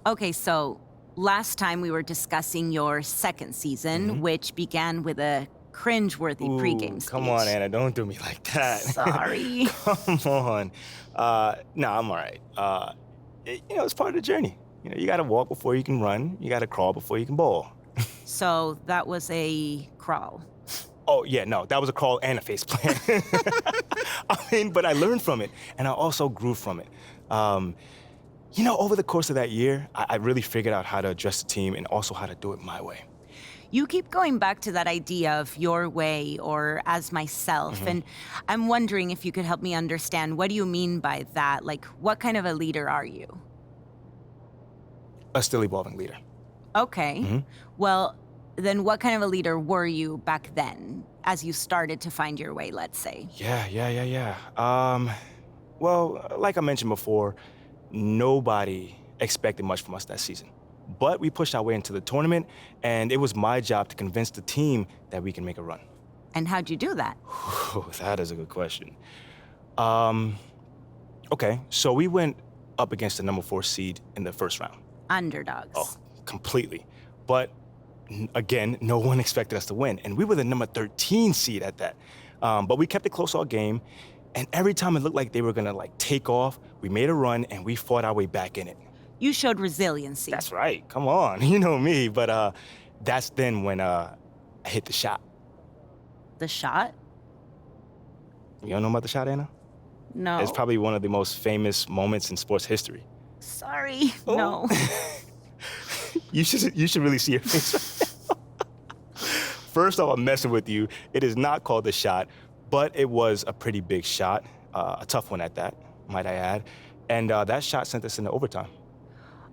Okay, so last time we were discussing your second season, which began with a cringeworthy pregame speech. Come on, Anna, don't do me like that. Sorry. Come on. No, I'm all right. It's part of the journey. You got to walk before you can run. You got to crawl before you can bowl. So that was a crawl. Oh, yeah, no, that was a crawl and a face plant. But I learned from it, and I also grew from it. Over the course of that year, I really figured out how to address the team and also how to do it my way. You keep going back to that idea of your way or as myself, and I'm wondering if you could help me understand, what do you mean by that? Like, what kind of a leader are you? A still evolving leader. Okay. Well, then what kind of a leader were you back then, as you started to find your way, let's say? Yeah. Well, like I mentioned before, nobody expected much from us that season. But we pushed our way into the tournament, and it was my job to convince the team that we can make a run. And how'd you do that? That is a good question. Okay, so we went up against the number 4 seed in the first round. Underdogs. Oh, completely. But again, no one expected us to win, and we were the number 13 seed at that. But we kept it close all game, and every time it looked like they were gonna take off, we made a run and we fought our way back in it. You showed resiliency. That's right. Come on, you know me. But that's then when I hit the shot. The shot? You don't know about the shot, Anna? No. It's probably one of the most famous moments in sports history. Sorry. No. You should really see your face right now. First off, I'm messing with you. It is not called the shot, but it was a pretty big shot, a tough one at that, might I add. And that shot sent us into overtime.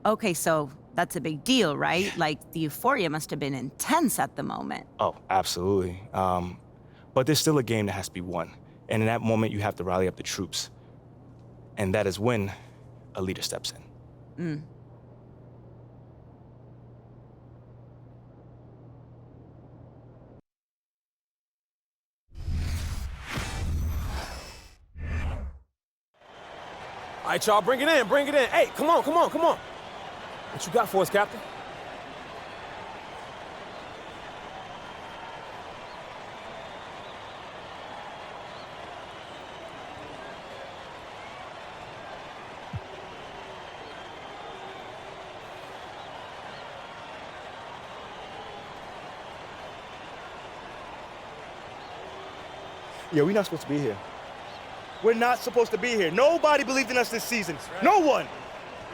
Okay, so that's a big deal, right? Like, the euphoria must have been intense at the moment. Oh, absolutely. But there's still a game that has to be won. And in that moment, you have to rally up the troops. And that is when a leader steps in. All right, y'all, bring it in. Hey, come on. What you got for us, Captain? Yeah, we're not supposed to be here. We're not supposed to be here. Nobody believed in us this season. No one.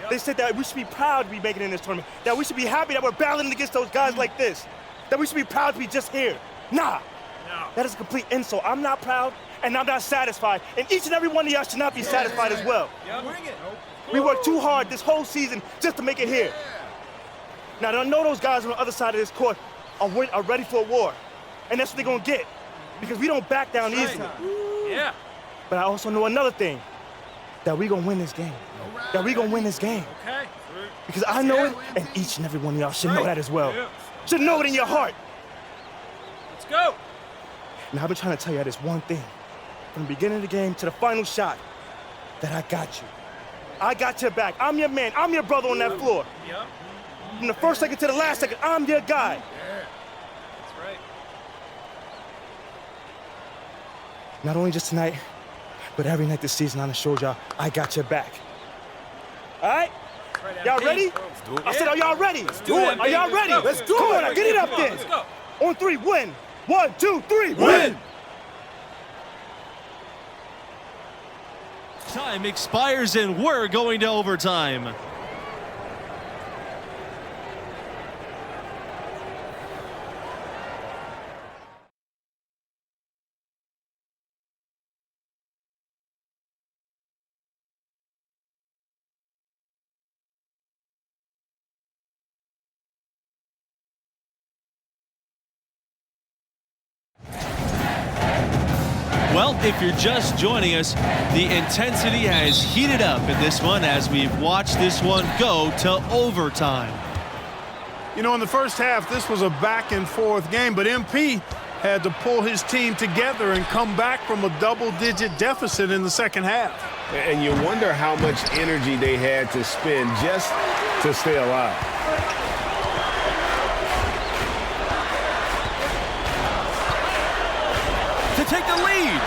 They said that we should be proud to be making it in this tournament, that we should be happy that we're battling against those guys like this, that we should be proud to be just here. Nah. No. That is a complete insult. I'm not proud, and I'm not satisfied, and each and every one of y'all should not be satisfied as well. Yeah, bring it. We worked too hard this whole season just to make it here. Now, I know those guys on the other side of this court are ready for a war, and that's what they're gonna get, because we don't back down easily. Yeah. But I also know another thing, that we gonna win this game. That we gonna win this game. Okay. Because I know it, and each and every one of y'all should know that as well. Should know it in your heart. Let's go. Now, I've been trying to tell you this one thing, from the beginning of the game to the final shot, that I got you. I got your back. I'm your man. I'm your brother on that floor. Yep. From the first second to the last second, I'm your guy. Yeah. That's right. Not only just tonight, but every night this season, I done showed y'all I got your back. All right? Y'all ready? I said, are y'all ready? Are y'all ready? Let's do it. Come on, now, get it up there. Let's go. On 3, win. 1, 2, 3, Win. Time expires and we're going to overtime. Well, if you're just joining us, the intensity has heated up in this one as we've watched this one go to overtime. You know, in the first half, this was a back-and-forth game, but MP had to pull his team together and come back from a double-digit deficit in the second half. And you wonder how much energy they had to spend just to stay alive. To take the lead.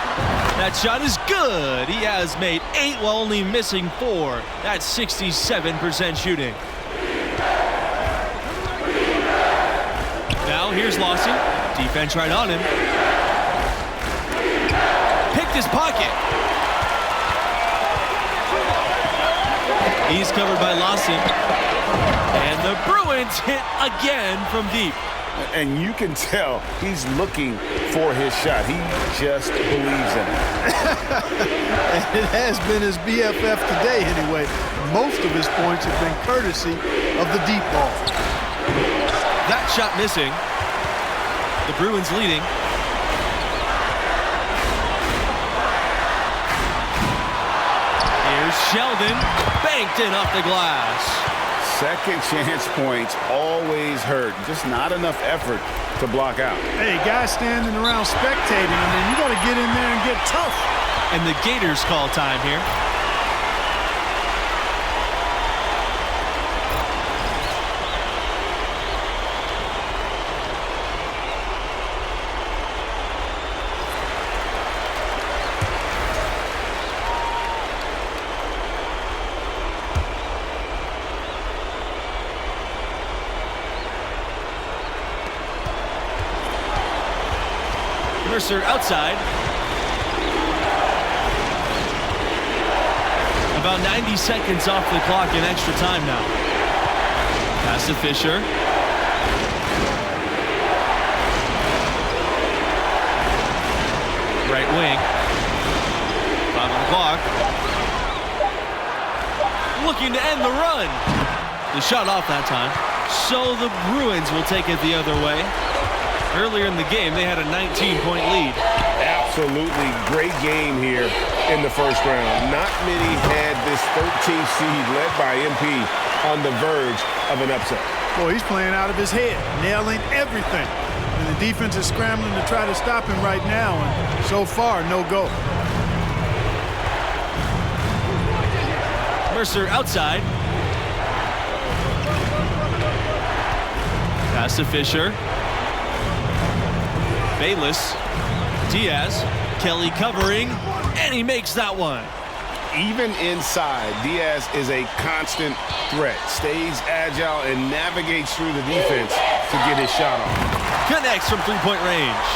That shot is good. He has made 8 while only missing 4. That's 67% shooting. Now here's Lawson. Defense right on him. Picked his pocket. He's covered by Lawson. And the Bruins hit again from deep. And you can tell he's looking for his shot. He just believes in it. And it has been his BFF today anyway. Most of his points have been courtesy of the deep ball. That shot missing. The Bruins leading. Here's Sheldon. Banked in off the glass. Second chance points always hurt. Just not enough effort to block out. Hey, guys standing around spectating, and then you got to get in there and get tough. And the Gators call time here. Mercer outside. About 90 seconds off the clock in extra time now. Pass to Fisher. Right wing. 5 on the clock. Looking to end the run. The shot off that time. So the Bruins will take it the other way. Earlier in the game, they had a 19-point lead. Absolutely great game here in the first round. Not many had this 13th seed led by MP on the verge of an upset. Boy, he's playing out of his head, nailing everything. And the defense is scrambling to try to stop him right now, and so far, no go. Mercer outside. Pass to Fisher. Bayless, Diaz, Kelly covering, and he makes that one. Even inside, Diaz is a constant threat. Stays agile and navigates through the defense to get his shot off. Connects from three-point range.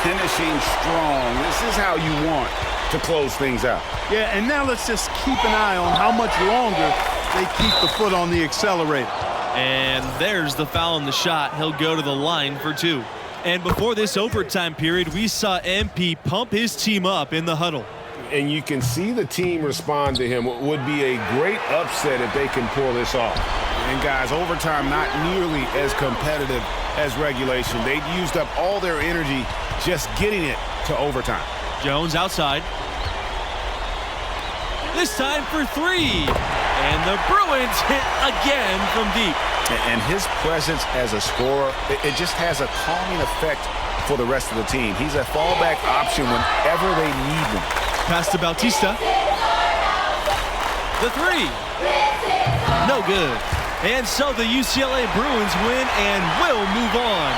Finishing strong. This is how you want to close things out. Yeah, and now let's just keep an eye on how much longer they keep the foot on the accelerator. And there's the foul on the shot. He'll go to the line for 2. And before this overtime period, we saw MP pump his team up in the huddle. And you can see the team respond to him. It would be a great upset if they can pull this off. And guys, overtime not nearly as competitive as regulation. They'd used up all their energy just getting it to overtime. Jones outside. This time for 3. And the Bruins hit again from deep. And his presence as a scorer, it just has a calming effect for the rest of the team. He's a fallback option whenever they need him. Pass to Bautista. The 3. No good. And so the UCLA Bruins win and will move on.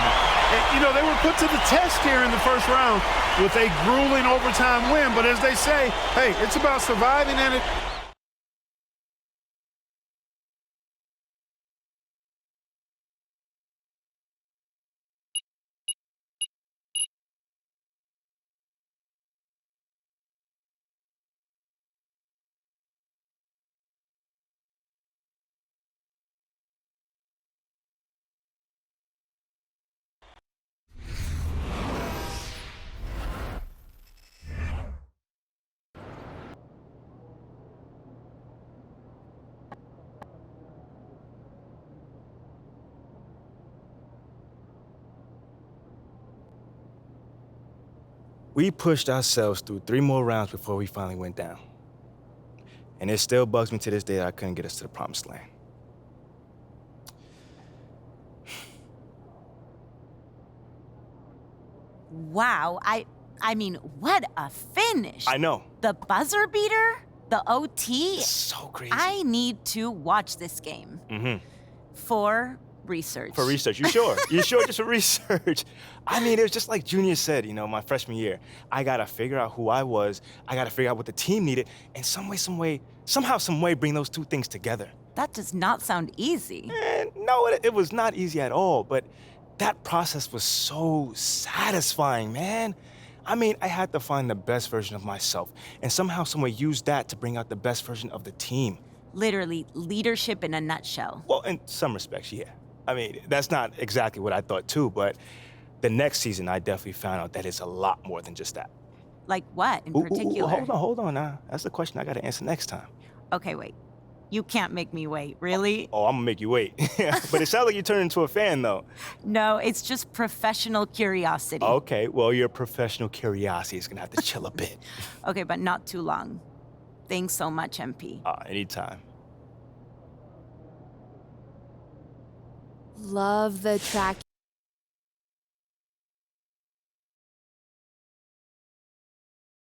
You know, they were put to the test here in the first round with a grueling overtime win. But as they say, hey, it's about surviving and it. We pushed ourselves through 3 more rounds before we finally went down. And it still bugs me to this day that I couldn't get us to the promised land. Wow, I mean, what a finish. I know. The buzzer beater? The OT? It's so crazy. I need to watch this game. For research. For research, you sure? You sure just for research? I mean, it was just like Junior said, you know, my freshman year. I gotta figure out who I was. I gotta figure out what the team needed, and somehow, some way, bring those two things together. That does not sound easy. And no, it was not easy at all, but that process was so satisfying, man. I mean, I had to find the best version of myself, and somehow, some way, use that to bring out the best version of the team. Literally, leadership in a nutshell. Well, in some respects, yeah. I mean, that's not exactly what I thought too, but the next season, I definitely found out that it's a lot more than just that. Like what in particular? Hold on now. That's the question I gotta answer next time. Okay, wait. You can't make me wait, really? Oh, I'm gonna make you wait. But it sounds like you turned into a fan, though. No, it's just professional curiosity. Okay, well, your professional curiosity is gonna have to chill a bit. Okay, but not too long. Thanks so much, MP. Anytime. Love the track